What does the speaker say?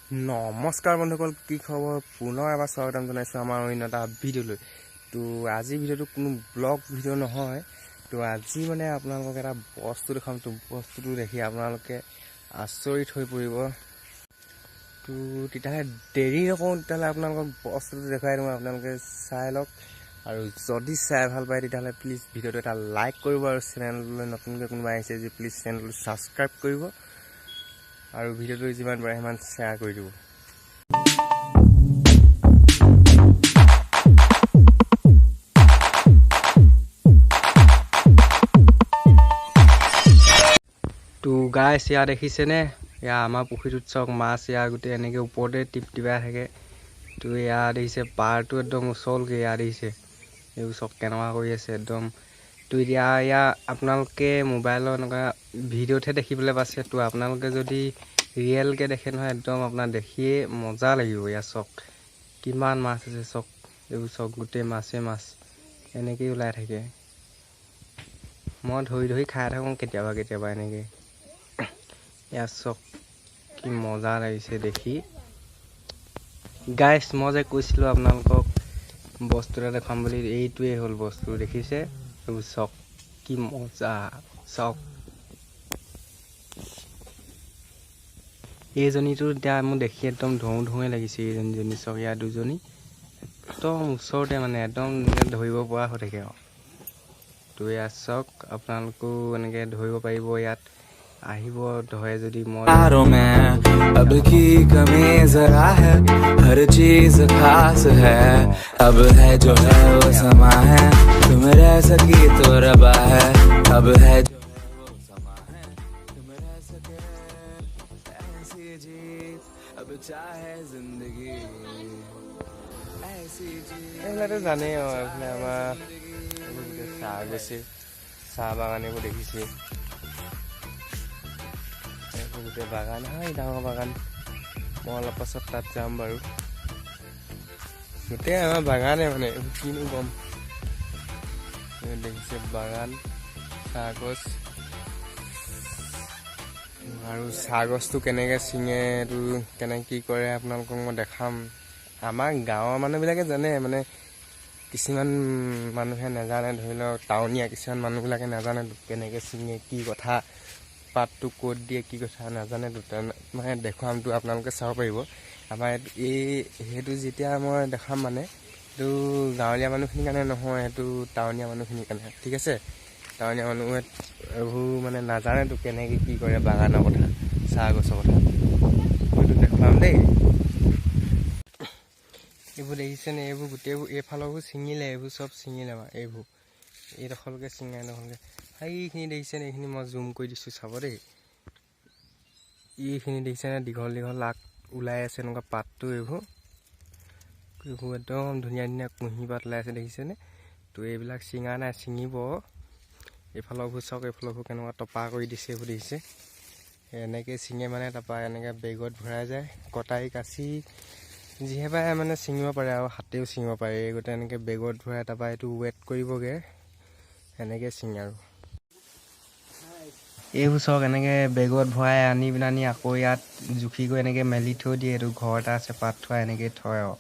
নমস্কাৰ বন্ধুসকল, কি খবৰ? পুনৰ এবাৰ স্বাগতম জনাইছোঁ আমাৰ অন্য এটা ভিডিঅ'লৈ। তো আজিৰ ভিডিঅ'টো কোনো ব্লগ ভিডিঅ' নহয়। তো আজি মানে আপোনালোকক এটা বস্তু দেখাম। তো বস্তুটো দেখি আপোনালোকে আচৰিত হৈ পৰিব। তো তেতিয়াহ'লে দেৰি নকৰোঁ, তেতিয়াহ'লে আপোনালোকক বস্তুটো দেখুৱাই দিওঁ। আপোনালোকে চাই লওক, আৰু যদি চাই ভাল পায় তেতিয়াহ'লে প্লিজ ভিডিঅ'টো এটা লাইক কৰিব, আৰু চেনেললৈ নতুনকৈ কোনোবা আহিছে যদি প্লিজ চেনেলটো ছাবস্ক্ৰাইব কৰিব, আৰু ভিডিঅ'টো যিমান পাৰে সিমান শ্বেয়াৰ কৰি দিব। তো গাইছ, ইয়াৰ দেখিছেনে? ইয়াৰ আমাৰ পুখুৰীটোত চাওক, মাছ ইয়াৰ গোটেই এনেকৈ ওপৰতে টিপটিপাই থাকে। তো ইয়াৰ দেখিছে পাৰটো একদম ওচৰলৈকে ইয়াৰ দেখিছে, এইবোৰ চব কেনেকুৱা কৰি আছে একদম। তো এতিয়া ইয়াৰ আপোনালোকে মোবাইলৰ এনেকুৱা ভিডিঅ'তহে দেখিবলৈ পাইছে। তো আপোনালোকে যদি ৰিয়েলকৈ দেখে নহয়, একদম আপোনাৰ দেখিয়ে মজা লাগিব। ইয়াৰ চক কিমান মাছ আছে, চক এইবোৰ চক গোটেই মাছেই মাছ এনেকৈয়ে ওলাই থাকে। মই ধৰি ধৰি খাই থাকোঁ কেতিয়াবা কেতিয়াবা এনেকৈ। ইয়াৰ চক কি মজা লাগিছে দেখি। গাইছ, মই যে কৈছিলোঁ আপোনালোকক বস্তু এটা দেখাম বুলি, এইটোৱেই হ'ল বস্তু। দেখিছে এইবোৰ চক কি মজা চক। এইজনীটো এতিয়া মোৰ দেখি একদম ধোঁ ধোঁৱে লাগিছে। এইজনী চক, ইয়াৰ দুজনী একদম ওচৰতে, মানে একদম ধৰিব পৰা হৈ থাকে আৰু। তো ইয়াৰ চক আপোনালোকেও এনেকৈ ধৰিব পাৰিব। ইয়াত আহিব ধৰে যদি। মই अब की कमी जरा है, हर चीज खास है, अब है जो है वो समा है, तुम रह सकी तो रबा है, अब है जो है वो समा है, तुम रह सके ऐसी जीत, अब चाहे जिंदगी ऐसी जीत। এইবিলাকতো জানেই আৰু, এইফালে আমাৰ চাহ গৈছে, চাহ বাগান এইবোৰ দেখিছে। গোটেই বাগান হয়, ডাঙৰ বাগান। মই অলপ পাছত তাত যাম বাৰু। গোটেই আমাৰ বাগানে, মানে এইবোৰ কিনো ক'ম। দেখিছে বাগান, চাহগছ। আৰু চাহগছটো কেনেকৈ ছিঙে, এইটো কেনেকৈ কি কৰে আপোনালোকক মই দেখাম। আমাৰ গাঁৱৰ মানুহবিলাকে জানে, মানে কিছুমান মানুহে নাজানে। ধৰি লওক টাউনীয়া কিছুমান মানুহবিলাকে নাজানে কেনেকৈ ছিঙে, কি কথা, পাতটো ক'ত দিয়ে, কি কথা নাজানে। মানে দেখুৱামটো আপোনালোকে চাব পাৰিব। আমাৰ সেইটো যেতিয়া মই দেখাম, মানে সেইটো গাঁৱলীয়া মানুহখিনিৰ কাৰণে নহয়, সেইটো টাউনীয়া মানুহখিনিৰ কাৰণে, ঠিক আছে? টাউনীয়া মানুহে এইবোৰ মানে নাজানেতো কেনেকৈ কি কৰে বাগানৰ কথা, চাহগছৰ কথা। মইতো দেখুৱাম দেই। এইবোৰ দেখিছেনে? এইবোৰ গোটেইবোৰ এইফালৰবোৰ ছিঙিলে, এইবোৰ চব ছিঙিলে আমাৰ। এইবোৰ এইডোখৰলৈকে ছিঙে, এইডোখৰলৈকে। এইখিনি দেখিছেনে? এইখিনি মই জুম কৰি দিছোঁ, চাব দেই। এইখিনি দেখিছেনে? দীঘল দীঘল আগ ওলাই আছে এনেকুৱা পাতটো। এইবোৰ একদম ধুনীয়া ধুনীয়া কুঁহি পাত ওলাই আছে, দেখিছেনে? তো এইবিলাক ছিঙা নাই, ছিঙিব। এইফালৰবোৰ চাওক, এইফালৰবোৰ কেনেকুৱা টপা কৰি দিছে, এইবোৰ দেখিছে? এনেকৈ ছিঙে মানে, তাৰপৰা এনেকৈ বেগত ভৰাই যায়। কটাৰী কাচি যিহে পায় মানে ছিঙিব পাৰে, আৰু হাতেও ছিঙিব পাৰে। গোটেই এনেকৈ বেগত ভৰাই, তাৰপৰা এইটো ৱেট কৰিবগৈ, এনেকৈ ছিঙে। আৰু এইবোৰ চাওক, এনেকৈ বেগত ভৰাই আনি আকৌ ইয়াত জুখি গৈ এনেকৈ মেলি থৈ দিয়ে। এইটো ঘৰ এটা আছে, পাত থোৱা এনেকৈ থয় আৰু।